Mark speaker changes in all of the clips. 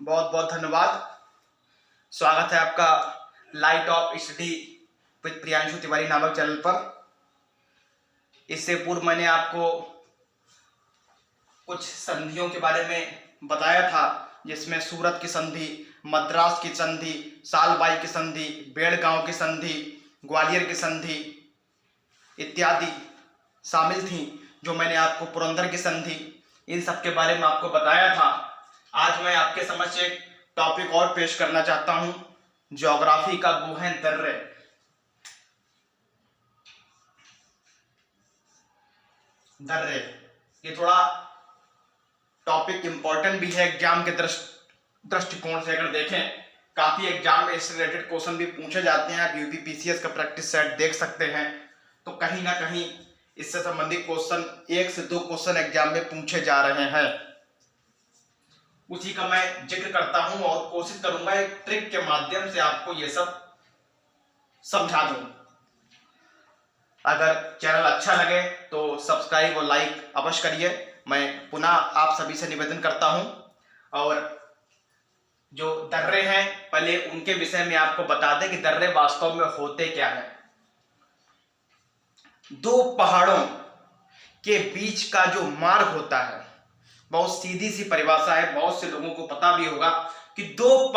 Speaker 1: बहुत बहुत धन्यवाद। स्वागत है आपका light of study with Priyanshu Tiwari नामक चैनल पर। इससे पूर्व मैंने आपको कुछ संधियों के बारे में बताया था, जिसमें सूरत की संधि, मद्रास की संधि, सालबाई की संधि, बेड़गांव की संधि, ग्वालियर की संधि इत्यादि शामिल थी। जो मैंने आपको पुरंदर की संधि, इन सब के बारे में आपको बताया था। आज मैं आपके समक्ष एक टॉपिक और पेश करना चाहता हूं, ज्योग्राफी का वो है दर्रे। दर्रे ये थोड़ा टॉपिक इंपॉर्टेंट भी है एग्जाम के दृष्टिकोण से। अगर देखें, काफी एग्जाम में इससे रिलेटेड क्वेश्चन भी पूछे जाते हैं। आप यूपी पीसीएस का प्रैक्टिस सेट देख सकते हैं, तो कहीं ना कहीं इससे संबंधित क्वेश्चन 1 से 2 क्वेश्चन एग्जाम में पूछे जा रहे हैं। उसी का मैं जिक्र करता हूं और कोशिश करूंगा एक ट्रिक के माध्यम से आपको ये सब समझा दूं। अगर चैनल अच्छा लगे तो सब्सक्राइब और लाइक अवश्य करिए। मैं पुनः आप सभी से निवेदन करता हूं। और जो दर्रे हैं, पहले उनके विषय में आपको बता दें कि दर्रे वास्तव में होते क्या है। दो पहाड़ों के बीच का जो मार्ग होता है, बहुत सीधी सी परिभाषा है, बहुत से लोगों को पता भी होगा कि दो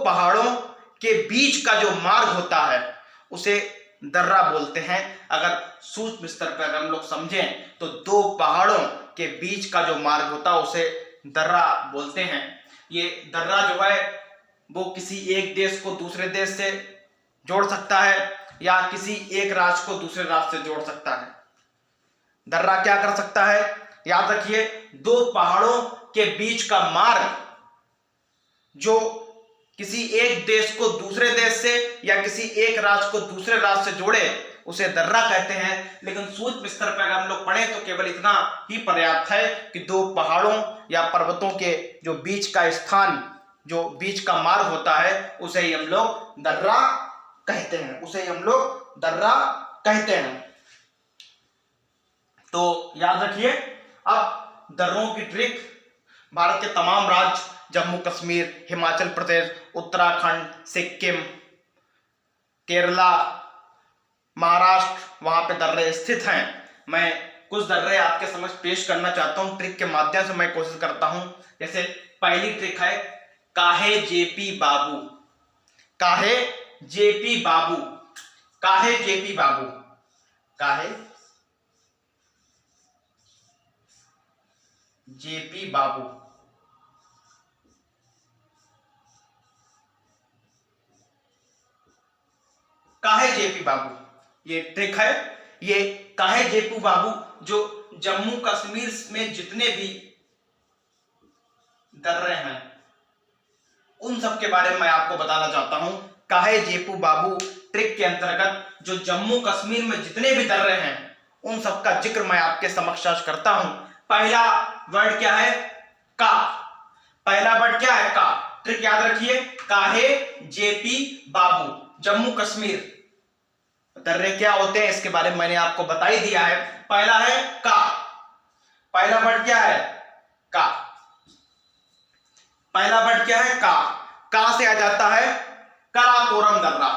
Speaker 1: पहाड़ों के बीच का जो मार्ग होता है उसे दर्रा बोलते हैं। अगर सूक्ष्म स्तर पर अगर हम लोग समझें तो दो पहाड़ों के बीच का जो मार्ग होता है उसे दर्रा बोलते हैं। ये दर्रा जो है वो किसी एक देश को दूसरे देश से जोड़ सकता है या किसी एक राज्य को दूसरे राज्य से जोड़ सकता है। दर्रा क्या कर सकता है, याद रखिए, दो पहाड़ों के बीच का मार्ग जो किसी एक देश को दूसरे देश से या किसी एक राज्य को दूसरे राज्य से जोड़े उसे दर्रा कहते हैं। लेकिन सूक्ष्म स्तर पर अगर हम लोग पढ़ें तो केवल इतना ही पर्याप्त है कि दो पहाड़ों या पर्वतों के जो बीच का स्थान, जो बीच का मार्ग होता है, उसे ही हम लोग दर्रा कहते हैं, उसे ही हम लोग दर्रा कहते हैं। तो याद रखिए, अब दर्रों की ट्रिक भारत के तमाम राज्य, जम्मू कश्मीर, हिमाचल प्रदेश, उत्तराखंड, सिक्किम, केरला, महाराष्ट्र, वहां पे दर्रे स्थित हैं। मैं कुछ दर्रे आपके समक्ष पेश करना चाहता हूं, ट्रिक के माध्यम से मैं कोशिश करता हूं। जैसे पहली ट्रिक है काहे जेपी बाबू। काहे जेपी बाबू, काहे जेपी बाबू, काहे जेपी बाबू। काहे जेपी बाबू, ये ट्रिक है। ये काहे जेपी बाबू जो जम्मू कश्मीर में जितने भी दर्रे हैं उन सब के बारे में मैं आपको बताना चाहता हूं। काहे जेपू बाबू ट्रिक के अंतर्गत जो जम्मू कश्मीर में जितने भी दर्रे हैं उन सब का जिक्र मैं आपके समक्ष करता हूं। पहला वर्ड क्या है, का। पहला वर्ड क्या है, का। ट्रिक याद रखिए, काहे जेपी बाबू, जम्मू कश्मीर दर्रे क्या होते हैं इसके बारे में मैंने आपको बता ही दिया है। पहला है का, पहला वर्ड क्या है, का। पहला वर्ड क्या है, का से आ जाता है कराकोरम दर्रा।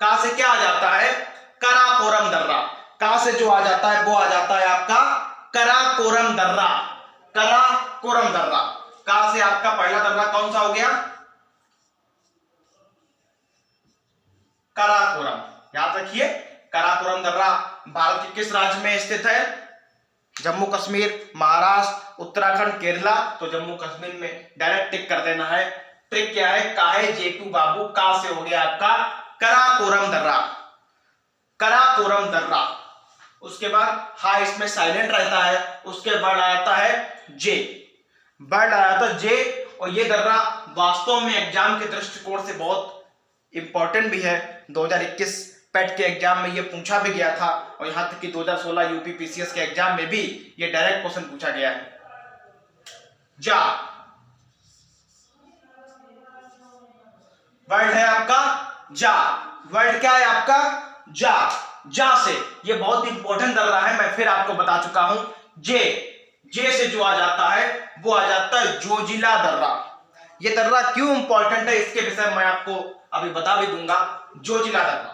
Speaker 1: का से क्या आ जाता है, कराकोरम दर्रा। का से जो आ जाता है वो आ जाता है आपका कराकोरम दर्रा, कराकोरम दर्रा। का से आपका पहला दर्रा कौन सा हो गया, कराकोरम। याद रखिए, कराकोरम दर्रा भारत के किस राज्य में स्थित है, जम्मू कश्मीर, महाराष्ट्र, उत्तराखंड, केरला। तो जम्मू कश्मीर में डायरेक्ट टिक कर देना है। ट्रिक क्या है, काहे जेपू बाबू, का से हो गया आपका कराकोरम दर्रा, कराकोरम दर्रा। उसके बाद हा इसमें साइलेंट रहता है, उसके बाद आता है जे, वर्ड आया था जे। और ये दर्रा वास्तव में एग्जाम के दृष्टिकोण से बहुत इंपॉर्टेंट भी है। 2021 पेट के एग्जाम में ये पूछा भी गया था और यहां तक कि 2016 यूपी पीसीएस के एग्जाम में भी ये डायरेक्ट क्वेश्चन पूछा गया है। जा वर्ड है आपका, जा। वर्ड क्या है आपका, जा। जा से ये बहुत इंपॉर्टेंट दर्रा है, मैं फिर आपको बता चुका हूं। जे, जे से जो आ जाता है वो आ जाता है जोजिला दर्रा। ये दर्रा क्यों इंपॉर्टेंट है इसके विषय में मैं आपको अभी बता भी दूंगा। जोजिला दर्रा,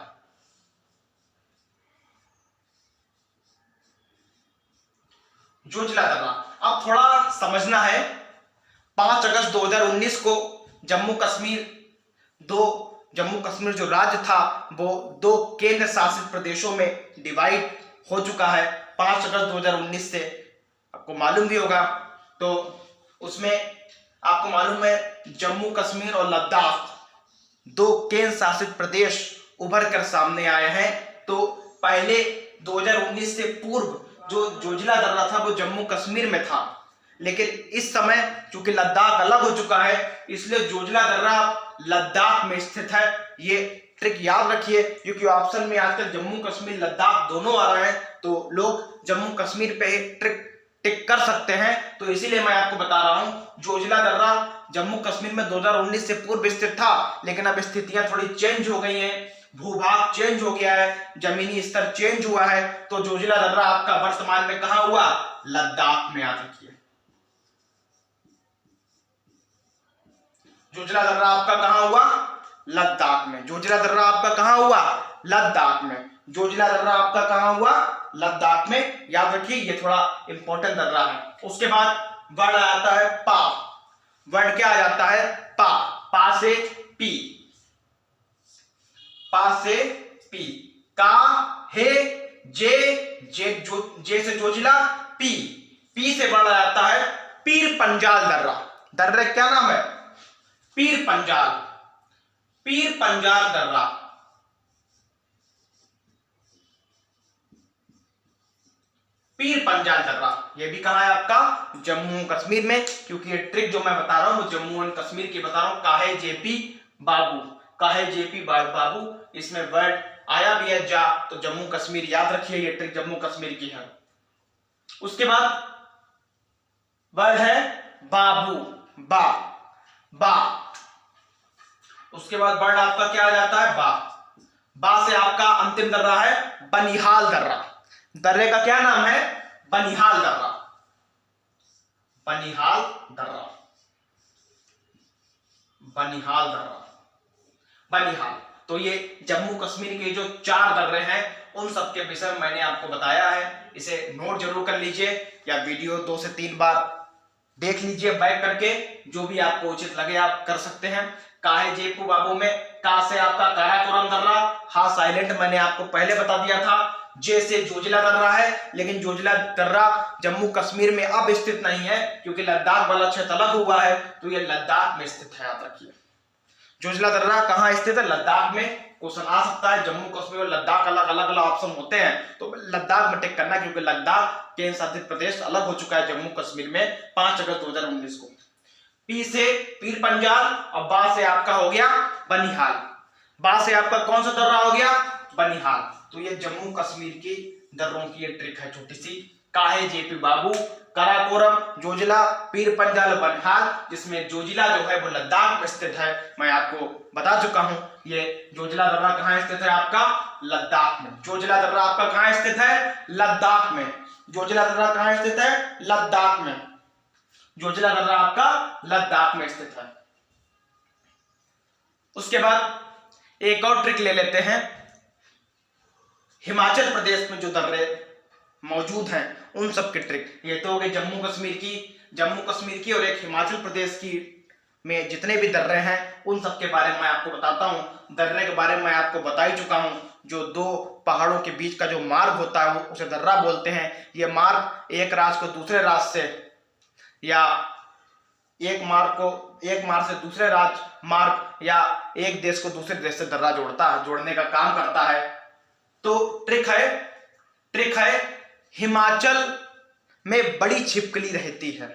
Speaker 1: जोजिला दर्रा अब थोड़ा समझना है। 5 अगस्त 2019 को जम्मू कश्मीर जो राज्य था वो 2 केंद्र शासित प्रदेशों में डिवाइड हो चुका है। 5 अगस्त 2019 से आपको मालूम भी होगा। तो उसमें आपको मालूम है जम्मू कश्मीर और लद्दाख 2 केंद्र शासित प्रदेश उभर कर सामने आए हैं। तो पहले 2019 से पूर्व जो जोजिला दर्रा था वो जम्मू कश्मीर में था, लेकिन इस समय चूंकि लद्दाख अलग हो चुका है इसलिए जोजिला दर्रा लद्दाख में स्थित है। ये ट्रिक याद रखिए क्योंकि ऑप्शन में आजकल जम्मू कश्मीर लद्दाख दोनों आ रहे हैं, तो लोग जम्मू कश्मीर पे ट्रिक टिक कर सकते हैं। तो इसीलिए मैं आपको बता रहा हूं जोजिला दर्रा जम्मू कश्मीर में 2019 से पूर्व स्थित था, लेकिन अब स्थितियां थोड़ी चेंज हो गई हैं, भूभाग चेंज हो गया है, जमीनी स्तर चेंज हुआ है। तो जोजिला दर्रा आपका वर्तमान में कहां हुआ? लद्दाख में। याद रखिए जोजिला दर्रा आपका कहां हुआ? लद्दाख में। जोजिला दर्रा आपका कहां हुआ? लद्दाख में। जोजिला दर्रा आपका कहां हुआ? लद्दाख में। याद रखिए ये थोड़ा इंपॉर्टेंट दर्रा है। उसके बाद वर्ड आता है पा। वर्ड क्या आ जाता है? पा। पा से पी, पा से पी, का, हे, जे से जोजिला, पी, पी से वर्ड आ जाता है पीर पंजाल दर्रा। दर्रे क्या नाम है? पीर पंजाल, पीर पंजाल दर्रा। पीर पंजाल दर्रा ये भी कहां है आपका? जम्मू कश्मीर में। क्योंकि ये ट्रिक जो मैं बता रहा हूं वो जम्मू एंड कश्मीर की बता रहा हूं। काहे जेपी बाबू, काहे जेपी बाबू, इसमें वर्ड आया भी है जा, तो जम्मू कश्मीर याद रखिए ये ट्रिक जम्मू कश्मीर की है। उसके बाद वर्ड है बाबू, बा, बा। उसके बाद वर्ड आपका क्या आ जाता है? बा। बा से आपका अंतिम दर्रा है बनिहाल दर्रा। दर्रे का क्या नाम है? बनिहाल दर्रा, बनिहाल दर्रा, बनिहाल दर्रा, बनिहाल। तो ये जम्मू कश्मीर के जो 4 दर्रे हैं उन सब के विषय मैंने आपको बताया है। इसे नोट जरूर कर लीजिए या वीडियो 2 से 3 बार देख लीजिए बैक करके, जो भी आपको उचित लगे आप कर सकते हैं। काहे जेपू बाबू में का से आपका काराकोरम दर्रा, हा साइलेंट मैंने आपको पहले बता दिया था। जे से जोजिला दर्रा है, लेकिन जोजिला दर्रा जम्मू कश्मीर में अब स्थित नहीं है क्योंकि लद्दाख वाला क्षेत्र अलग हुआ है, तो ये लद्दाख में स्थित है। याद रखिए जोजिला दर्रा कहां स्थित है? लद्दाख में। क्वेश्चन आ सकता है जम्मू कश्मीर और लद्दाख अलग अलग ऑप्शन होते हैं, तो लद्दाख में टिक करना क्योंकि लद्दाख केंद्र शासित प्रदेश अलग हो चुका है जम्मू कश्मीर में 5 अगस्त 2019 को। पी से पीर पंजाल और बा से आपका हो गया बनिहाल। बा से आपका कौन सा दर्रा हो गया? बनिहाल। तो ये जम्मू कश्मीर की दर्रों की ये ट्रिक है छोटी सी। काहे जेपी बाबू, काराकोरम, जोजिला, पीर पंजाल, बनिहाल, जिसमें जोजिला जो है वो लद्दाख में स्थित है। मैं आपको बता चुका हूं ये जोजिला दर्रा कहां स्थित है आपका? लद्दाख में। जोजिला दर्रा आपका कहां स्थित है? लद्दाख में। जोजिला दर्रा कहां स्थित है? लद्दाख में। जोजिला दर्रा आपका लद्दाख में स्थित है। उसके बाद एक और ट्रिक ले लेते हैं। हिमाचल प्रदेश में जो दर्रे मौजूद हैं उन सब की ट्रिक। ये तो हो गई जम्मू कश्मीर की और एक हिमाचल प्रदेश की में जितने भी दर्रे हैं उन सब के बारे में मैं आपको बताता हूं। दर्रे के बारे में मैं आपको बता ही चुका हूं। जो 2 पहाड़ों के बीच का जो मार्ग होता है उसे दर्रा बोलते हैं। ये मार्ग एक राज्य को दूसरे राज्य से या एक मार्ग से दूसरे राज्य मार्ग या एक देश को दूसरे देश से दर्रा जोड़ने का काम करता है। तो ट्रिक है हिमाचल में बड़ी छिपकली रहती है।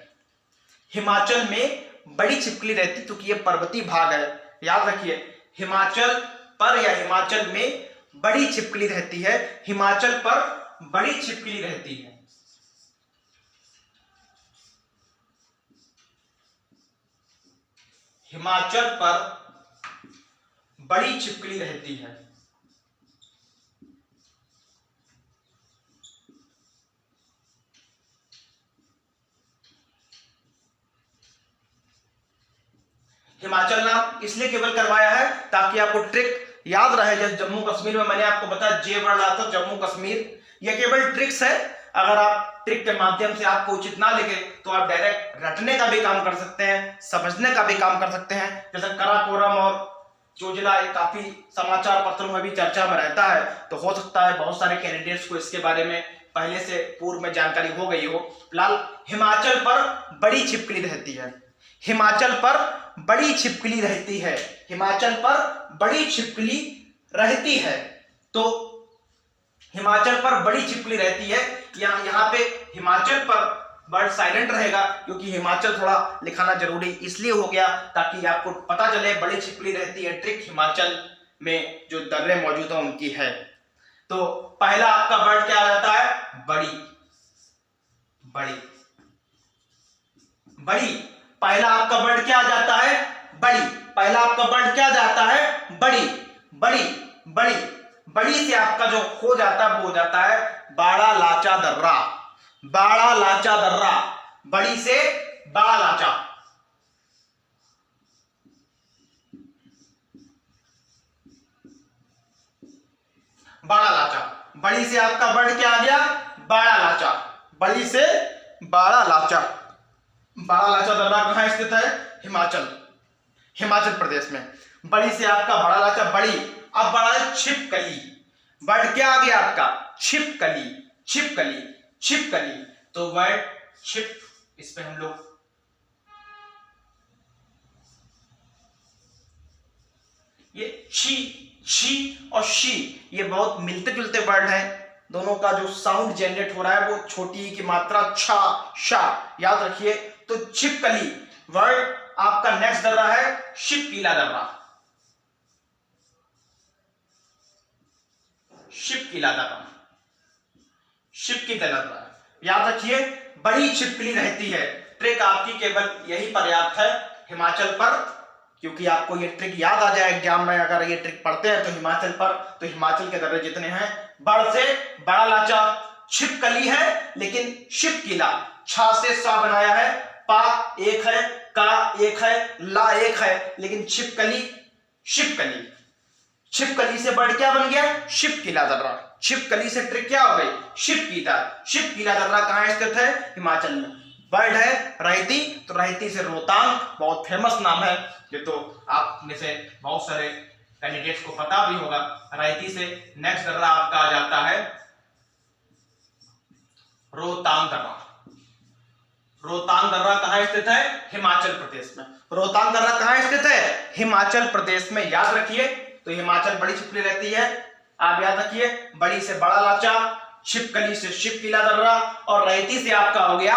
Speaker 1: हिमाचल में बड़ी छिपकली रहती क्योंकि ये पर्वतीय भाग है। याद रखिए हिमाचल पर या हिमाचल में बड़ी छिपकली रहती है। हिमाचल पर बड़ी छिपकली रहती है। हिमाचल पर बड़ी छिपकली रहती है। हिमाचल नाम इसलिए केवल करवाया है ताकि आपको ट्रिक याद रहे। जैसे जम्मू कश्मीर में मैंने आपको बताया जे वर्ड आता है जम्मू कश्मीर, यह केवल ट्रिक्स है। अगर आप ट्रिक के माध्यम से आपको उचित ना लगे तो आप डायरेक्ट रटने का भी काम कर सकते हैं, समझने का भी काम कर सकते हैं। जैसे काराकोरम और जोजिला ये काफी समाचार पत्रों में भी चर्चा में रहता है, तो हो सकता है बहुत सारे कैंडिडेट्स को इसके बारे में पहले से पूर्व में जानकारी हो गई हो। फिलहाल हिमाचल पर बड़ी छिपकली रहती है, हिमाचल पर बड़ी छिपकली रहती है, हिमाचल पर बड़ी छिपकली रहती है। तो हिमाचल पर बड़ी छिपकली रहती है, यहाँ पे हिमाचल पर वर्ड साइलेंट रहेगा क्योंकि हिमाचल थोड़ा लिखाना जरूरी इसलिए हो गया ताकि आपको पता चले बड़ी छिपकली रहती है। ट्रिक हिमाचल में जो दर्रे मौजूद है उनकी है। तो पहला आपका वर्ड क्या आ जाता है? बड़ी, बड़ी, बड़ी। पहला आपका वर्ड क्या आ जाता है? बड़ी। पहला आपका वर्ड क्या जाता है? बड़ी, बड़ी, बड़ी। बड़ी से आपका जो हो जाता है वो हो जाता है बाड़ा लाचा दर्रा, बाड़ा लाचा दर्रा। बड़ी से बाड़ा लाचा, बाड़ा लाचा। बड़ी से आपका वर्ड क्या आ गया? बाड़ा लाचा, बड़ी से बाड़ा लाचा। बाड़ा लाचा दर्रा कहां स्थित है? हिमाचल, हिमाचल प्रदेश में। बड़ी से आपका बड़ा लाचा, बड़ी। अब बड़ा है छिपकली, वर्ड क्या आ गया आपका? छिपकली, छिपकली, छिपकली। तो वर्ड छिप, इस पे हम लोग ये छी और शी ये बहुत मिलते जुलते वर्ड हैं। दोनों का जो साउंड जनरेट हो रहा है वो छोटी की मात्रा छा शा, याद रखिए। तो छिपकली वर्ड आपका नेक्स्ट दर्रा है शिपकीला दर्रा, शिपकीला दर्रा, शिपकीला दर्रा। याद रखिए बड़ी छिपकली रहती है। ट्रिक आपकी केवल यही पर्याप्त है हिमाचल पर, क्योंकि आपको ये ट्रिक याद आ जाए एग्जाम में। अगर ये ट्रिक पढ़ते हैं तो हिमाचल पर, तो हिमाचल के दर्रे जितने हैं, बड़ से बड़ा लाचा, छिपकली है लेकिन शिपकीला, छा से सा बनाया है, पा एक है, का एक है, ला एक है, लेकिन छिपकली, शिपकली। छिपकली से वर्ड क्या बन गया? शिपकीला दर्रा। छिपकली से ट्रिक क्या हो गई? शिपकीला। शिपकीला दर्रा कहां स्थित है? हिमाचल में। वर्ड है रहती, तो रहती से रोहतांग, बहुत फेमस नाम है ये, तो आप में से बहुत सारे कैंडिडेट्स को पता भी होगा। रहती से नेक्स्ट दर्रा आपका आ जाता है रोहतांग दर्रा। रोहतांग दर्रा कहां स्थित है? हिमाचल प्रदेश में। रोहतांग दर्रा कहां स्थित है? हिमाचल प्रदेश में। याद रखिए, तो हिमाचल बड़ी छिपकली रहती है, आप याद रखिए। बड़ी से बड़ा लाचा, छिपकली से शिपकीला दर्रा, और रहती से आपका हो गया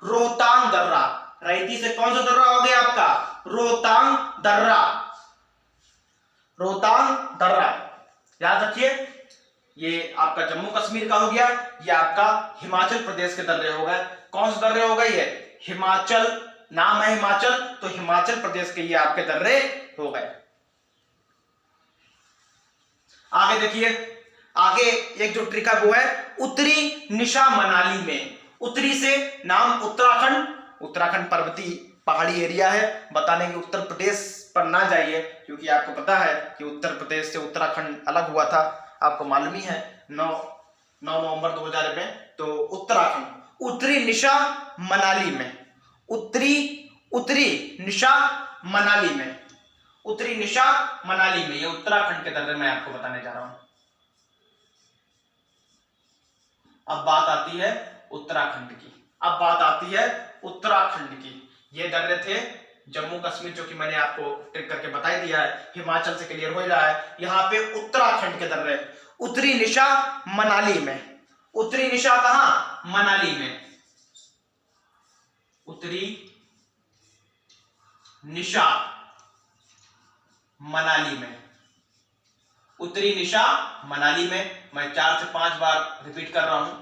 Speaker 1: रोहतांग दर्रा। रहती से कौन सा दर्रा हो गया आपका? रोहतांग दर्रा, रोहतांग दर्रा। याद रखिए ये आपका जम्मू कश्मीर का हो गया, ये आपका हिमाचल प्रदेश के दर्रे हो गए। कौन से दर्रे हो गए? ये हिमाचल, नाम है हिमाचल, तो हिमाचल प्रदेश के ये आपके दर्रे हो गए। आगे देखिए, आगे एक जो ट्रिक है वो है उत्तरी निशा मनाली में। उत्तरी से नाम उत्तराखंड, उत्तराखंड पर्वतीय पहाड़ी एरिया है। बताने की उत्तर प्रदेश पर ना जाइए, क्योंकि आपको पता है कि उत्तर प्रदेश से उत्तराखंड अलग हुआ था, आपको मालूम ही है। 9 नवंबर 2000 में। तो उत्तराखंड उत्तरी निशा मनाली में, उत्तरी निशा मनाली में, उत्तरी निशा मनाली में, ये उत्तराखंड के दर्रे मैं आपको बताने जा रहा हूं। अब बात आती है उत्तराखंड की, अब बात आती है उत्तराखंड की। ये दर्रे थे जम्मू कश्मीर, जो कि मैंने आपको ट्रिक करके बता ही दिया है, हिमाचल से क्लियर हो रहा है। यहाँ पे उत्तराखंड के दर्रे उत्तरी निशा मनाली में। उत्तरी निशा कहां? मनाली में। उत्तरी निशा मनाली में, उत्तरी निशा मनाली में। मैं 4 से 5 बार रिपीट कर रहा हूं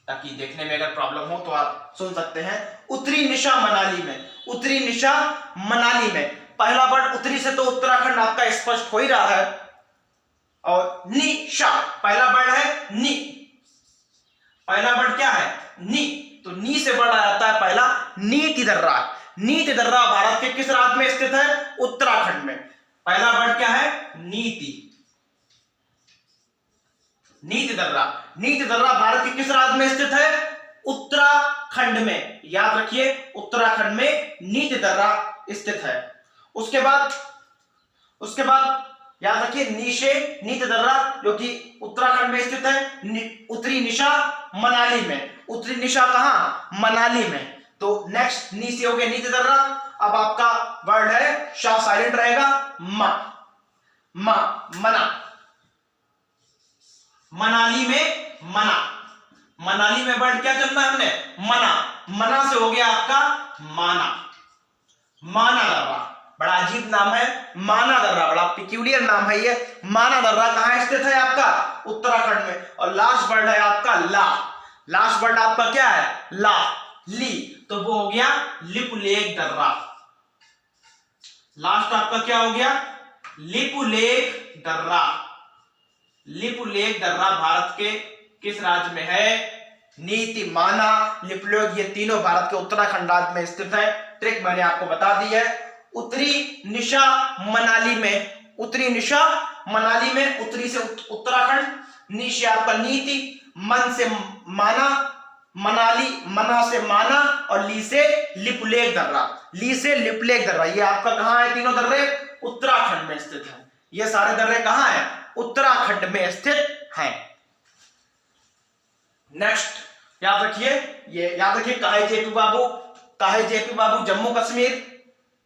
Speaker 1: ताकि देखने में अगर प्रॉब्लम हो तो आप सुन सकते हैं। उत्तरी निशा मनाली में, उत्तरी निशा मनाली में। पहला वर्ड उत्तरी से तो उत्तराखंड आपका स्पष्ट हो ही रहा है, और निशा पहला वर्ड है नी। पहला वर्ड क्या है? नी। तो नी से वर्ड आ जाता है पहला नीति दर्रा। नीति दर्रा भारत के किस राज्य में स्थित है? उत्तराखंड में। पहला वर्ड क्या है? नीति। नीति दर्रा, नीति दर्रा भारत के किस राज्य में स्थित है? उत्तराखंड में। याद रखिए, उत्तराखंड में नीति दर्रा स्थित है। उसके बाद याद रखिए नीशे नीति दर्रा जो कि उत्तराखंड में स्थित है। उत्तरी निशा मनाली में। उत्तरी निशा कहां? मनाली में। तो नेक्स्ट नी से हो गया नीति दर्रा। अब आपका वर्ड है, शाह साइलेंट रहेगा, मना। मनाली में मना। मनाली में वर्ड क्या चलना है हमने? मना। मना से हो गया आपका माना। माना दर्रा, बड़ा अजीब नाम है माना दर्रा, बड़ा पिक्यूलियर नाम है ये। माना दर्रा कहां स्थित है? आपका उत्तराखंड में। और लास्ट वर्ड है आपका ला। लास्ट वर्ड आपका क्या है? ला, ली। तो वो हो गया लिपुलेख दर्रा। लास्ट आपका क्या हो गया? लिपुलेख दर्रा। लिपुलेख दर्रा भारत के किस राज्य में है? नीति, माना, लिपुलेख, ये तीनों भारत के उत्तराखंड राज्य में स्थित है। ट्रिक मैंने आपको बता दी है। उत्तरी निशा मनाली में। उत्तरी निशा मनाली में। उत्तरी से उत्तराखंड, नी से आपका नीति, मन से माना, मनाली, मना से माना, और ली से लिपुलेख दर्रा। ली से लिपुलेख दर्रा, ये आपका कहां है? तीनों दर्रे उत्तराखंड में स्थित है। ये सारे दर्रे कहां है? उत्तराखंड में स्थित हैं। नेक्स्ट याद रखिए, ये याद रखिए, काहे जेपी बाबू, काहे जेपी बाबू जम्मू कश्मीर,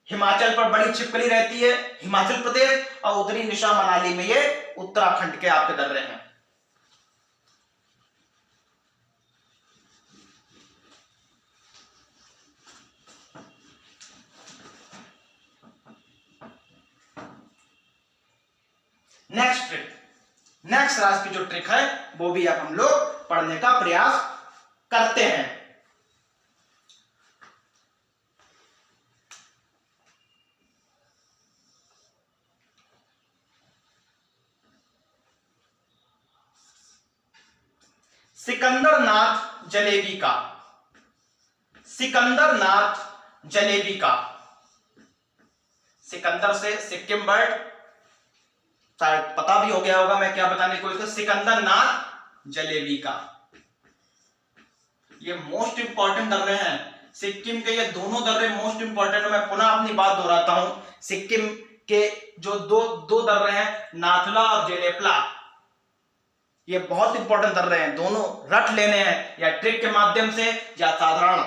Speaker 1: हिमाचल पर बड़ी छिपकली रहती है हिमाचल प्रदेश, और उत्तरी निशा मनाली में ये उत्तराखंड के आपके दर्रे हैं। नेक्स्ट राज की जो ट्रिक है वो भी अब हम लोग पढ़ने का प्रयास करते हैं। सिकंदरनाथ जलेबी का। सिकंदरनाथ जलेबी का। सिकंदर से सिक्किम वर्ड, शायद पता भी हो गया होगा मैं क्या बताने की कोशिश कर। सिकंदरनाथ जलेबी का, ये मोस्ट इंपॉर्टेंट दर्रे हैं सिक्किम के। ये दोनों दर्रे मोस्ट इंपॉर्टेंट है। मैं पुनः अपनी बात दोहराता हूं, सिक्किम के जो दो दर्रे हैं, नाथुला और जेलेपला, ये बहुत इंपॉर्टेंट दर्रे हैं। दोनों रट लेने हैं, या ट्रिक के माध्यम से या साधारण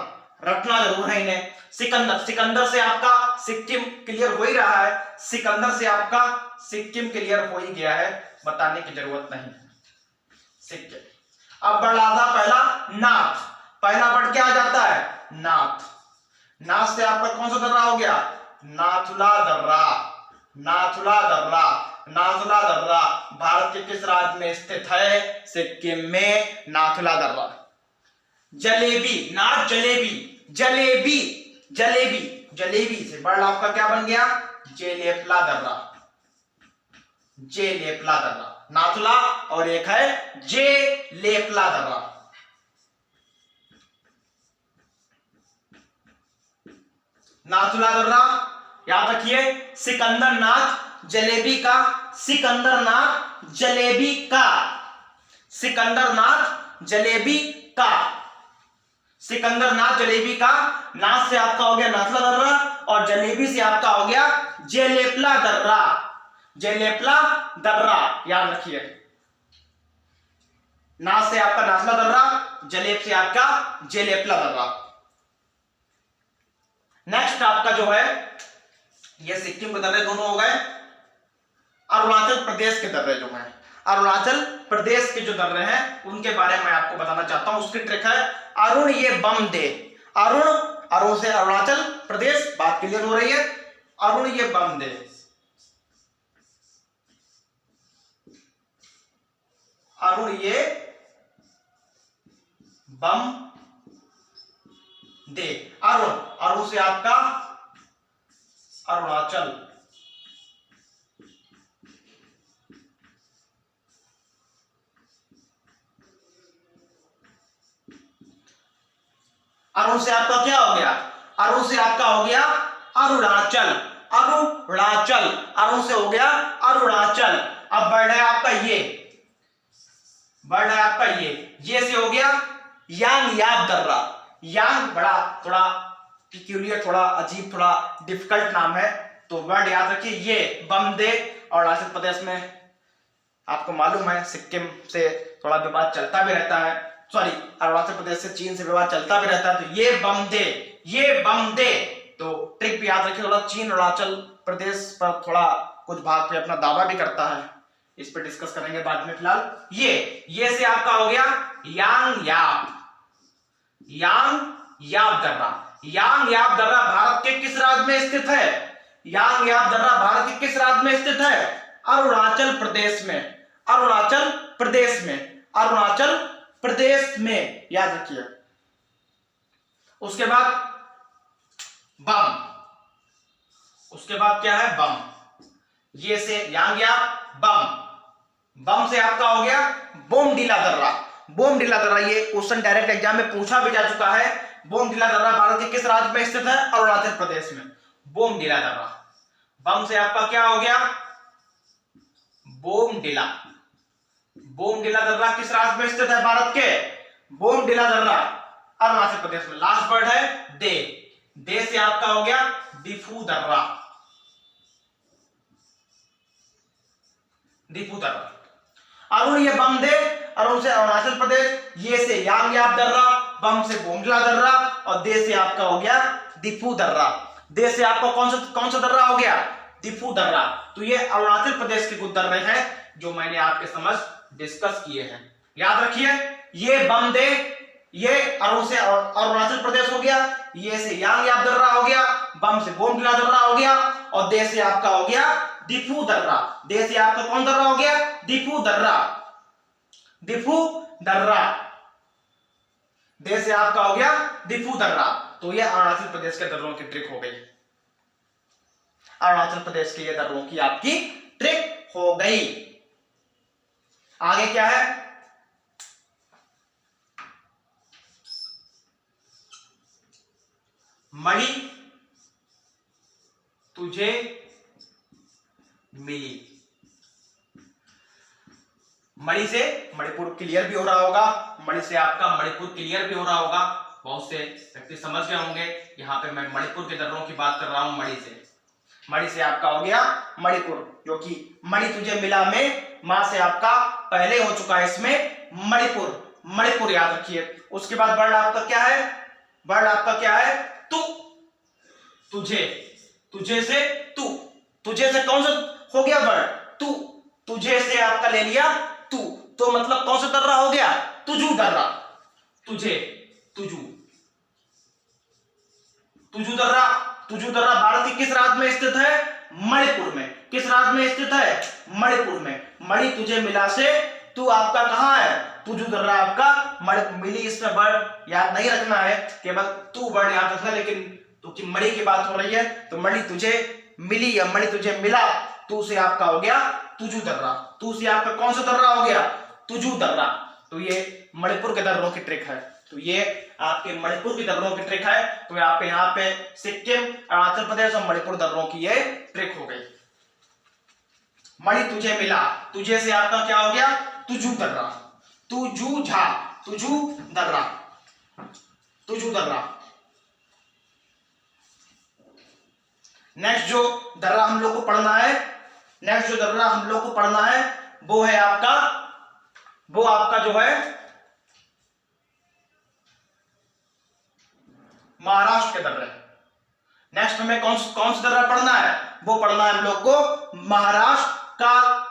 Speaker 1: रटना जरूर है इन्हें। सिकंदर से आपका सिक्किम क्लियर हो ही रहा है। सिकंदर से आपका सिक्किम क्लियर हो ही गया है, बताने की जरूरत नहीं है। सिक्किम। अब वर्ड आता पहला नाथ। पहला वर्ड क्या आ जाता है? नाथ। नाथ से आपका कौन सा दर्रा हो गया? नाथुला दर्रा। नाथुला दर्रा। नाथुला दर्रा भारत के किस राज्य में स्थित है? सिक्किम में नाथुला दर्रा। जलेबी, नाथ जलेबी, जलेबी, जलेबी, जलेबी से वर्ड आपका क्या बन गया? जेलेपला दर्रा। जेलेपला दर्रा, नाथुला, और एक है जेलेपला दर्रा। नाथुला दर्रा याद रखिए, सिकंदरनाथ जलेबी का। सिकंदरनाथ जलेबी का। सिकंदरनाथ जलेबी का। सिकंदरनाथ जलेबी का। नाथ से आपका हो गया नाथुला दर्रा, और जलेबी से आपका हो गया जेलेपला दर्रा। जेलेपला दर्रा याद रखिए। नाथ से आपका नाथुला दर्रा, जलेब से आपका जेलेपला दर्रा। नेक्स्ट आपका जो है, ये सिक्किम के दर्रे दोनों हो गए। अरुणाचल प्रदेश के दर्रे जो हैं, अरुणाचल प्रदेश के जो दर्रे हैं उनके बारे में मैं आपको बताना चाहता हूं। उसकी ट्रिक है अरुण ये बम दे। अरुण, अरुण से अरुणाचल प्रदेश, बात क्लियर हो रही है। अरुण ये बम दे। अरुण ये बम दे। अरुण, अरुण से आपका अरुणाचल। अरुण से आपका क्या हो गया? अरु से आपका हो गया अरुणाचल, अरुणाचल, अरु से हो गया अरुणाचल। अब वर्ड है आपका ये, वर्ड है आपका ये से हो गया यांग याब दर्रा। यांग बड़ा थोड़ा पिक्यूलियर, थोड़ा अजीब, थोड़ा डिफिकल्ट नाम है, तो वर्ड याद रखिए। ये बमदे और अरुणाचल प्रदेश में आपको मालूम है सिक्किम से थोड़ा विवाद चलता भी रहता है, सॉरी अरुणाचल प्रदेश से चीन से विवाद चलता भी रहता है, तो ये बमदे, ये बमदे। तो ट्रिक भी याद रखिए, थोड़ा चीन अरुणाचल प्रदेश पर थोड़ा कुछ भाग पे अपना दावा भी करता है, इस पर डिस्कस करेंगे बाद में। फिलहाल ये से आपका हो गया यांग याब, यांग याब दर्रा। यांग याब दर्रा भारत के किस राज्य में स्थित है? यांग याब दर्रा भारत के किस राज्य में स्थित है? अरुणाचल प्रदेश में, अरुणाचल प्रदेश में, अरुणाचल प्रदेश में, याद रखिए। उसके बाद बम, उसके बाद क्या है? बम। ये से यांग याब, बम, बम से आपका हो गया बोमडिला दर्रा। बोमडिला दर्रा ये क्वेश्चन डायरेक्ट एग्जाम में पूछा भी जा चुका है। बोमडिला दर्रा भारत के किस राज्य में स्थित है? अरुणाचल प्रदेश में, बोमडिला दर्रा। बम से आपका क्या हो गया? बोमडिला। बोमडिला दर्रा किस राज्य में स्थित है भारत के? बोमडिला दर्रा अरुणाचल प्रदेश में। लास्ट वर्ड है दे, दे से आपका हो गया डिफू दर्रा, डिफू दर्रा। अरुण ये बमदे, अरुण से अरुणाचल प्रदेश, ये से यांग याब दर्रा, बम से बोमडिला दर्रा और दे से आपका हो गया डिफू दर्रा। दे से आपका कौन सा दर्रा हो गया? डिफू दर्रा। तो ये अरुणाचल प्रदेश के कुछ दर्रे हैं जो मैंने आपके समझ डिस्कस किए हैं, याद रखिए। ये बमदे, ये अरुण से अरुणाचल प्रदेश हो गया, ये से यांग याब दर्रा हो गया, बम से बोमडिला दर्रा हो गया और दे से आपका हो गया डिफू दर्रा। दे से आपका कौन दर्रा हो गया? डिफू दर्रा, डिफू दर्रा। दे से आपका हो गया डिफू दर्रा। तो ये अरुणाचल प्रदेश के दर्रों की ट्रिक हो गई, अरुणाचल प्रदेश के ये दर्रों की आपकी ट्रिक हो गई। आगे क्या है? मणि तुझे मिली। मणि से मणिपुर क्लियर भी हो रहा होगा, मणि से आपका मणिपुर क्लियर भी हो रहा होगा, बहुत से व्यक्ति समझ गए होंगे। यहां पे मैं मणिपुर के दर्रों की बात कर रहा हूं। मणि से, मणि से आपका हो गया मणिपुर, जो कि मणि तुझे मिला में मां से आपका पहले हो चुका है, इसमें मणिपुर, मणिपुर याद रखिए। उसके बाद वर्ड आपका क्या है? वर्ड आपका क्या है? तू, तुझे, तुझे से तू, तुझे से कौन सा हो गया वर्ड? तू, तुझे से आपका ले लिया तू, तो मतलब कौन सा दर्रा हो गया? तुझू दर्रा, तुझे, तुझू, तुझू दर्रा। तुझू दर्रा भारत के किस राज्य में स्थित है? मणिपुर में। किस राज्य में स्थित है? मणिपुर में। मणि तुझे मिला से तू आपका कहां है? तुझू दर्रा आपका मिली, इसमें वर्ड याद नहीं रखना है, केवल तू वर्ड याद रखना। लेकिन क्योंकि मणि की बात हो रही है तो मणि तुझे मिली या मणि तुझे मिला, तू से आपका हो गया तुझू दर्रा। तू से आपका कौन सा दर्रा हो गया? तुझू दर्रा। तो ये मणिपुर के दर्रों की ट्रिक है। तो ये आपके मणिपुर की दर्रों की ट्रिक है। तो आपके यहाँ पे सिक्किम, अरुणाचल प्रदेश और मणिपुर दर्रों की ये ट्रिक हो गई। मणि तुझे मिला, तुझे से आपका क्या हो गया? तुझू दर्रा, तुझू झा, तुझू दर्रा, तुझू दर्रा। नेक्स्ट जो दर्रा हम लोग को पढ़ना है, नेक्स्ट जो दर्रा हम लोग को पढ़ना है वो है आपका, वो आपका जो है महाराष्ट्र के दर्रे। नेक्स्ट हमें कौन सा दर्रा पढ़ना है? वो पढ़ना है हम लोग को महाराष्ट्र का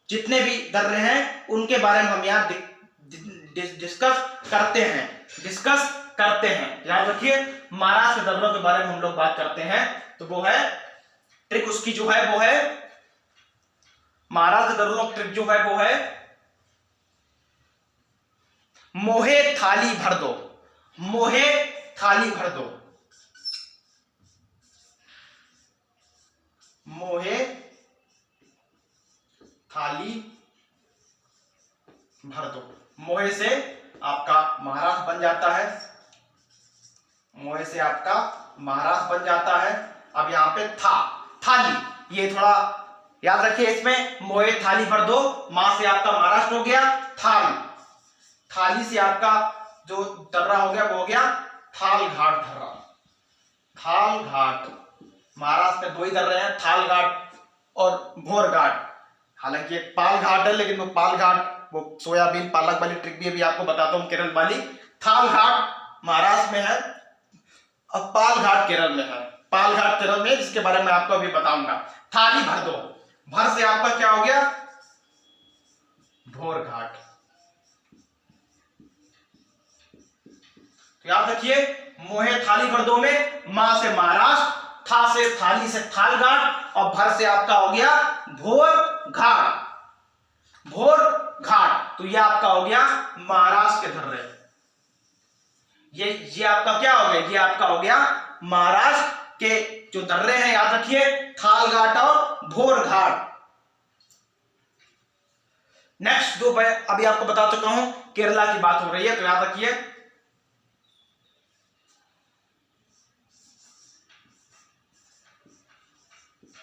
Speaker 1: जितने भी दर्रे हैं उनके बारे में हम यहाँ डिस्कस करते हैं, डिस्कस करते हैं। याद रखिए महाराष्ट्र के दर्रों के बारे में हम लोग बात करते हैं। तो वो है ट्रिक, उसकी जो है वो है महाराष्ट्र के दर्रों की ट्रिक जो है वो है मोहे थाली भर दो, मोहे थाली भर दो, मोहे थाली भर दो। मोहे से आपका महाराष्ट्र बन जाता है, मोहे से आपका महाराष्ट्र बन जाता है। अब यहाँ पे थाली, ये थोड़ा याद रखिए, इसमें मोहे थाली भर दो, मां से आपका महाराष्ट्र हो गया थाली से आपका जो दर्रा हो गया वो हो गया थाल घाट दर्रा। थाल घाट, महाराष्ट्र में दो ही दर्रे हैं, थाल घाट और भोर घाट। हालांकि एक पाल घाट है, लेकिन वो पाल घाट वो सोयाबीन पालक वाली ट्रिक भी अभी आपको बताता हूं, केरल वाली। थाल घाट महाराष्ट्र में है, अब पाल घाट केरल में है। पाल घाट केरल में, जिसके बारे में आपको अभी बताऊंगा। थाली भर दो, भर से आपका क्या हो गया भोर घाट। तो याद रखिए, मोहे थाली भर दो में मां से महाराष्ट्र, था से थाली से थाल घाट, और भर से आपका हो गया भोर घाट। भोर घाट, तो ये आपका हो गया महाराष्ट्र के दर्रे। ये आपका क्या हो गया, ये आपका हो गया महाराष्ट्र के जो दर्रे हैं, याद रखिए, थाल घाट और भोर घाट। नेक्स्ट दो मैं अभी आपको बता चुका हूं, केरला की बात हो रही है, तो याद रखिए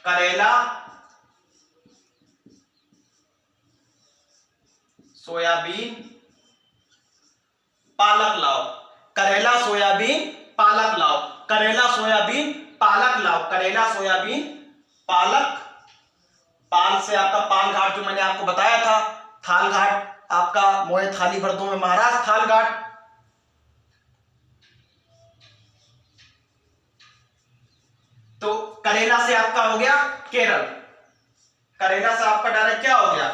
Speaker 1: करेला, सोयाबीन, पालक लाओ। करेला सोयाबीन पालक लाओ, करेला सोयाबीन पालक लाओ, करेला सोयाबीन पालक। पाल से आपका पाल घाट जो मैंने आपको बताया था, थाल घाट आपका मोहे थाली भर दो में महाराष्ट्र थाल घाट। तो करेला से आपका हो गया केरल, करेला से आपका डायरेक्ट क्या हो गया,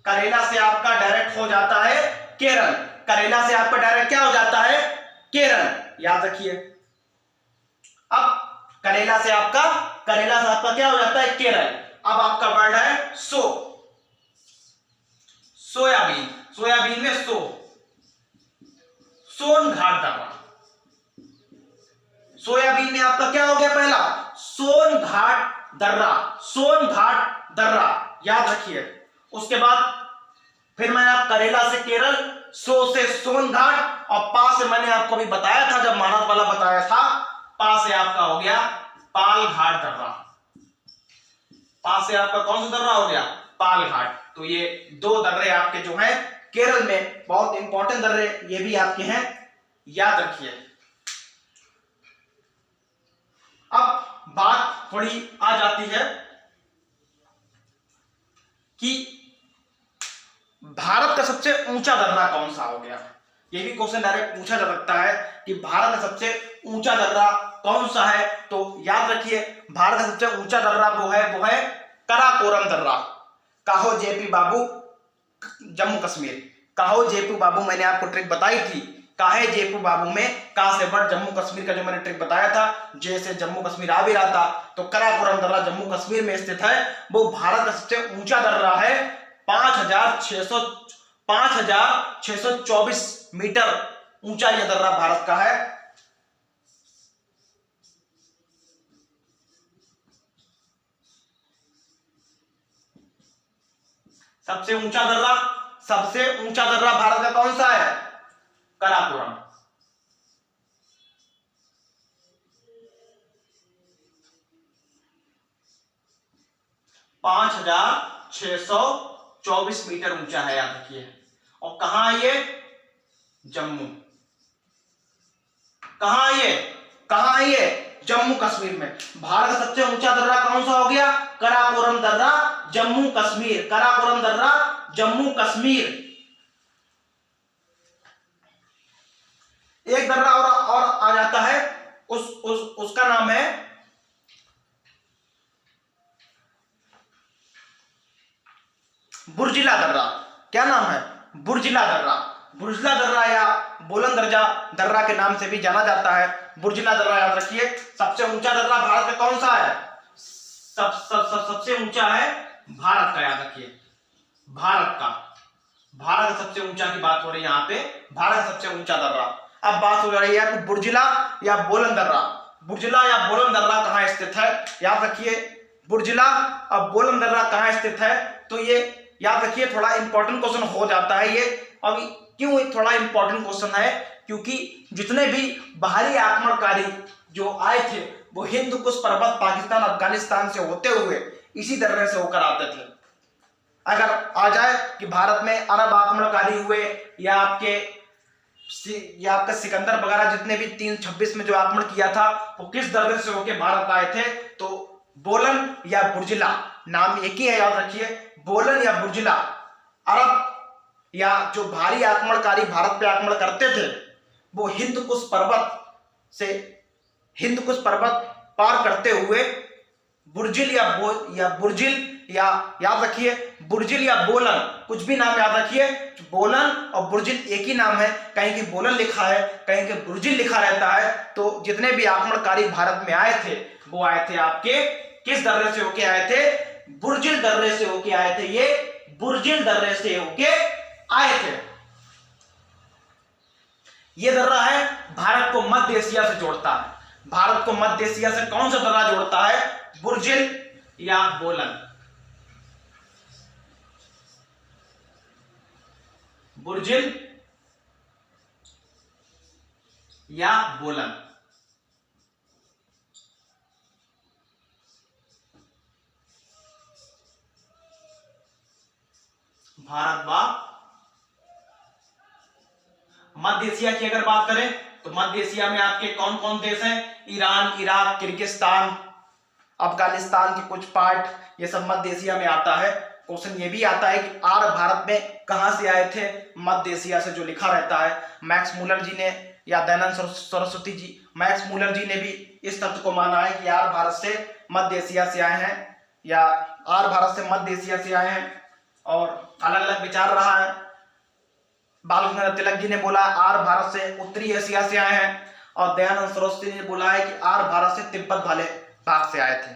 Speaker 1: करेला से आपका डायरेक्ट हो जाता है केरल, करेला से आपका डायरेक्ट क्या हो जाता है केरल, याद रखिए। अब करेला से आपका क्या हो जाता है केरल। अब आपका वर्ड है सोयाबीन, सोयाबीन में सोन घाट दर्रा। सोयाबीन में आपका क्या हो गया पहला सोन घाट दर्रा, सोन घाट दर्रा, याद रखिए। उसके बाद फिर मैंने आप करेला से केरल, सो से सोन घाट, और पा से मैंने आपको भी बताया था जब महाराष्ट्र वाला बताया था, पा से आपका हो गया पाल घाट दर्रा। पा से आपका कौन सा दर्रा हो गया पाल घाट। तो ये दो दर्रे आपके जो हैं केरल में, बहुत इंपॉर्टेंट दर्रे ये भी आपके हैं, याद रखिए। अब बात थोड़ी आ जाती है कि भारत का सबसे ऊंचा दर्रा कौन सा हो गया। ये भी क्वेश्चन डायरेक्ट पूछा जा सकता है कि भारत का सबसे ऊंचा दर्रा कौन सा है। तो याद रखिए, भारत का सबसे ऊंचा दर्रा वो है कराकोरम दर्रा। काहो जेपी बाबू, जम्मू कश्मीर। काहो जेपू बाबू मैंने आपको ट्रिक बताई थी, काहे जेपू बाबू में का से बट जम्मू कश्मीर का जो मैंने ट्रिक बताया था, जैसे जम्मू कश्मीर आ भी रहा था। तो कराकोरम दर्रा जम्मू कश्मीर में स्थित है, वो भारत का सबसे ऊंचा दर्रा है। 5624 मीटर ऊंचा यह दर्रा भारत का है। सबसे ऊंचा दर्रा भारत का कौन सा है कराकोरम। पांच 5624 मीटर ऊंचा है, याद रखिए। और कहां है ये जम्मू, कहां है ये जम्मू कश्मीर में। भारत का सबसे ऊंचा दर्रा कौन सा हो गया कराकोरम दर्रा जम्मू कश्मीर, कराकोरम दर्रा जम्मू कश्मीर। एक दर्रा और आ जाता है, उसका नाम है बुर्जिला दर्रा। क्या नाम है बुर्जिला दर्रा। बुर्जिला दर्रा या बुलंद दर्रा के नाम से भी जाना जाता है। बुर्जिला दर्रा याद रखिए। सबसे ऊंचा दर्रा भारत का कौन सा है, सबसे ऊंचा है भारत का, याद रखिए भारत का सबसे ऊंचा की बात हो रही है यहाँ पे, भारत का सबसे ऊंचा दर्रा। अब बात हो रही है बुर्जिला या बोलन दर्रा। बुर्जिला या बोलन दर्रा कहां स्थित है, याद रखिए। बुर्जिला और बोलन दर्रा कहां स्थित है, तो ये याद रखिए, थोड़ा इंपॉर्टेंट क्वेश्चन हो जाता है ये। अभी क्यों थोड़ा इंपॉर्टेंट क्वेश्चन है, क्योंकि जितने भी बाहरी आक्रमणकारी जो आए थे वो हिंद कुश पर्वत, पाकिस्तान, अफगानिस्तान से होते हुए इसी दर्रे से होकर आते थे। अगर आ जाए कि भारत में अरब आक्रमणकारी हुए या आपका सिकंदर वगैरह जितने भी 326 में जो आक्रमण किया था वो किस दर्रे से होकर भारत आए थे, तो बोलन या बुर्जिला, नाम एक ही है याद रखिए, बोलन या बुर्जिला। अरब या जो भारी आक्रमणकारी भारत पे आक्रमण करते थे वो हिंद कुश पर्वत पार करते हुए बुर्जिल या याद रखिए बुर्जिल या बोलन, कुछ भी नाम याद रखिए, बोलन और बुर्जिल एक ही नाम है, कहीं कि बोलन लिखा है कहीं कि बुर्जिल लिखा रहता है। तो जितने भी आक्रमणकारी भारत में आए थे वो आए थे आपके किस दर्रे से होके आए थे, बुर्जिल दर्रे से होके आए थे, ये बुर्जिल दर्रे से होके आए थे। ये दर्रा है भारत को मध्य एशिया से जोड़ता है। भारत को मध्य एशिया से कौन सा दर्रा जोड़ता है, बुर्जिल या बोलन, बुर्जिल या बोलन। भारत व मध्य एशिया की अगर बात करें तो मध्य एशिया में आपके कौन कौन देश हैं, ईरान, इराक, किर्गिस्तान, अफगानिस्तान के कुछ पार्ट, ये सब मध्य एशिया में आता है। क्वेश्चन ये भी आता है कि आर्य भारत में कहां से आए थे, मध्य एशिया से, जो लिखा रहता है। मैक्स मूलर जी ने या दयानंद सरस्वती जी, मैक्स मूलर जी ने भी इस तथ्य को माना है कि आर्य भारत से मध्य एशिया से आए हैं या आर्य भारत से मध्य एशिया से आए हैं, और अलग अलग विचार रहा है। बाल गंगाधर तिलक जी ने बोला आर्य भारत से उत्तरी एशिया से आए हैं, और दयानंद सरस्वती ने बोला है कि आर्य भारत से तिब्बत वाले भाग से आए थे।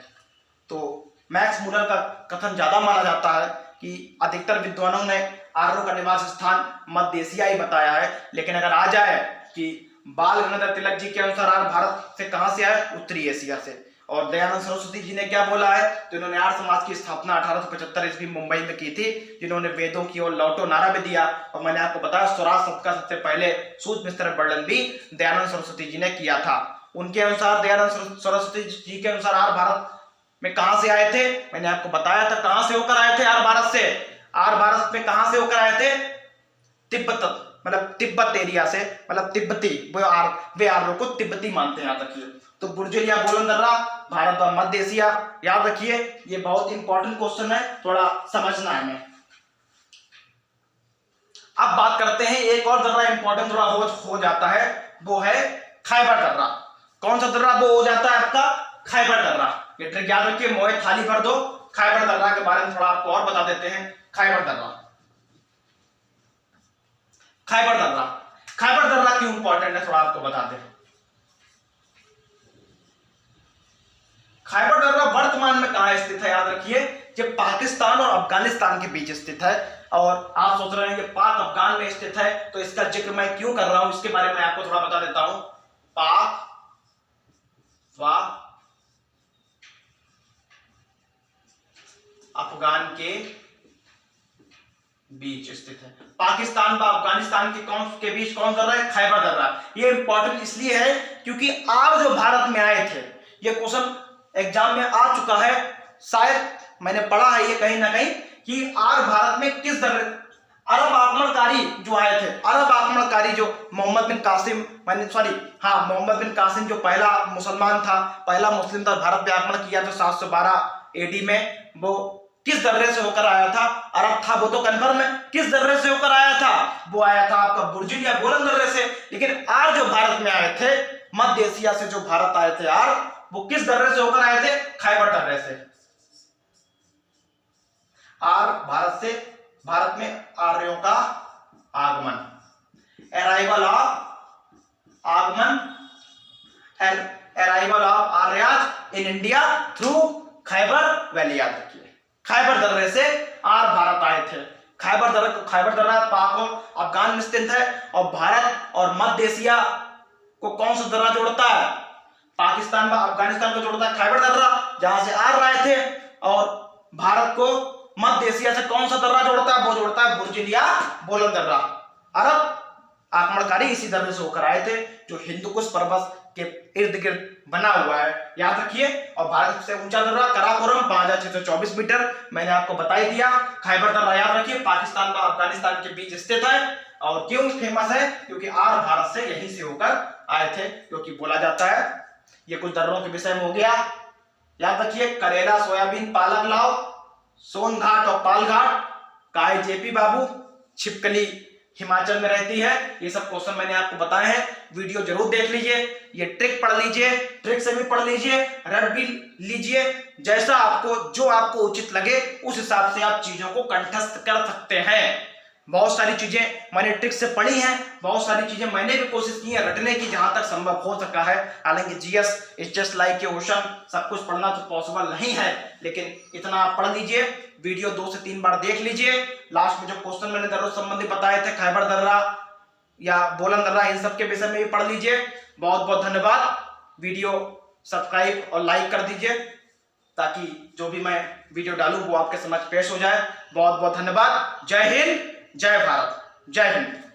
Speaker 1: तो मैक्स मूलर का कथन ज्यादा माना जाता है कि अधिकतर विद्वानों ने आर्यों का निवास स्थान मध्य एशिया ही बताया है। लेकिन अगर आ जाए कि बाल गंगाधर तिलक जी के अनुसार आर्य भारत से कहां से आए, उत्तरी एशिया से, और दयानंद सरस्वती जी ने क्या बोला है, तो इन्होंने आर्य समाज की स्थापना 1875 ईस्वी मुंबई में की थी, जिन्होंने वेदों की ओर लौटो नारा भी दिया। और मैंने आपको बताया स्वराज शब्द का सबसे पहले सूत्र में इसका वर्णन भी दयानंद सरस्वती जी ने किया था। उनके अनुसार, दयानंद सरस्वती जी के अनुसार आर्य भारत में कहां से आए थे, मैंने आपको बताया था कहां से होकर आए थे आर्य भारत से। आर्य भारत में कहां से होकर आए थे, तिब्बत, मतलब तिब्बत एरिया से, मतलब तिब्बती, वे आर्यों को तिब्बती मानते हैं, याद रखिए। तो बुर्जिल या बोलन दर्रा भारत और मध्य एशिया, याद रखिए, ये बहुत इंपॉर्टेंट क्वेश्चन है, थोड़ा समझना है हमें। अब बात करते हैं एक और दर्रा इंपॉर्टेंट थोड़ा हो जाता है, वो है खैबर दर्रा। कौन सा दर्रा वो हो जाता है आपका, खैबर दर्रा। ये ट्रिक याद रखिए, मोए थाली भर दो, खैबर दर्रा के बारे में थोड़ा आपको और बता देते हैं। खैबर दर्रा, खैबर दर्रा, खैबर दर्रा क्यों इंपॉर्टेंट है थोड़ा आपको बता दें। खैबर दर्रा वर्तमान में कहां स्थित है, याद रखिए, ये पाकिस्तान और अफगानिस्तान के बीच स्थित है। और आप सोच रहे हैं कि पाक अफगान में स्थित है, तो इसका जिक्र मैं क्यों कर रहा हूं, इसके बारे में आपको थोड़ा बता देता हूं। पाक व अफगान के बीच स्थित है। पाकिस्तान व अफगानिस्तान के बीच कौन दर्रा है, खैबर दर्रा। ये इंपॉर्टेंट इसलिए है क्योंकि आर्य जो भारत में आए थे, ये क्वेश्चन एग्जाम में आ चुका है, शायद मैंने पढ़ा है ये कहीं ना कहीं, कि आर्य भारत में किस दर्रे, अरब आक्रमणकारी जो आए थे, अरब आक्रमणकारी जो मोहम्मद बिन कासिम जो पहला मुसलमान था, पहला मुस्लिम था, भारत पे आक्रमण किया था 712 एडी में, वो किस दर्रे से होकर आया था, अरब था वो तो कन्फर्म है, किस दर्रे से होकर आया था, वो आया था आपका बुर्जिल या बोलन दर्रे से। लेकिन आर्य जो भारत में आए थे, मध्य एशिया से जो भारत आए थे आर्य, वो किस दर्रे से होकर आए थे, खैबर दर्रे से। भारत में आर्यों का आगमन, arrival of Aryans in India through Khyber valley, याद रखिए, खैबर दर्रे से आर्य भारत आए थे। खैबर दर्रा पाक और अफगान में स्थित है, और भारत और मध्य एशिया को कौन सा दर्रा जोड़ता है, पाकिस्तान व अफगानिस्तान को जोड़ता है खैबर दर्रा, जहां से आर्य आए थे। और भारत को मध्य एशिया से कौन सा दर्रा जोड़ता है, वो जोड़ता है बुर्जिल या बोलन दर्रा। अरब आक्रमणकारी इसी दर्रे से होकर आए थे जो हिंदुकुश पर्वत के इर्द गिर्द बना हुआ है, याद रखिए। और भारत से ऊंचा दर्रा काराकोरम 5624 मीटर, मैंने आपको बता ही दिया। खैबर दर्रा याद रखिए, पाकिस्तान और अफगानिस्तान के बीच स्थित है। और क्यों फेमस है? क्योंकि आर्य भारत से यहीं से होकर आए थे, क्योंकि बोला जाता है। ये कुछ दर्रों के विषय में हो गया, याद रखिए। करेला, सोयाबीन, पालक लाओ, सोनघाट और पालघाट का है जेपी बाबू। छिपकली हिमाचल में रहती है। ये सब क्वेश्चन मैंने आपको बताए हैं, वीडियो जरूर देख लीजिए, ये ट्रिक पढ़ लीजिए, ट्रिक से भी पढ़ लीजिए, रट भी लीजिए। जैसा आपको, जो आपको उचित लगे उस हिसाब से आप चीजों को कंठस्थ कर सकते हैं। बहुत सारी चीजें मैंने ट्रिक से पढ़ी हैं, बहुत सारी चीजें मैंने भी कोशिश की है रटने की, जहां तक संभव हो सका है। हालांकि GS is just like a ocean, सब कुछ पढ़ना तो पॉसिबल नहीं है, लेकिन इतना आप पढ़ लीजिए, वीडियो 2 से 3 बार देख लीजिए। लास्ट में जो क्वेश्चन मैंने दर्रों संबंधी बताए थे, खैबर दर्रा या बोलन दर्रा, इन सब के विषय में भी पढ़ लीजिए। बहुत बहुत धन्यवाद। वीडियो सब्सक्राइब और लाइक कर दीजिए ताकि जो भी मैं वीडियो डालूं वो आपके समझ पेश हो जाए। बहुत बहुत धन्यवाद। जय हिंद, जय भारत, जय हिंद।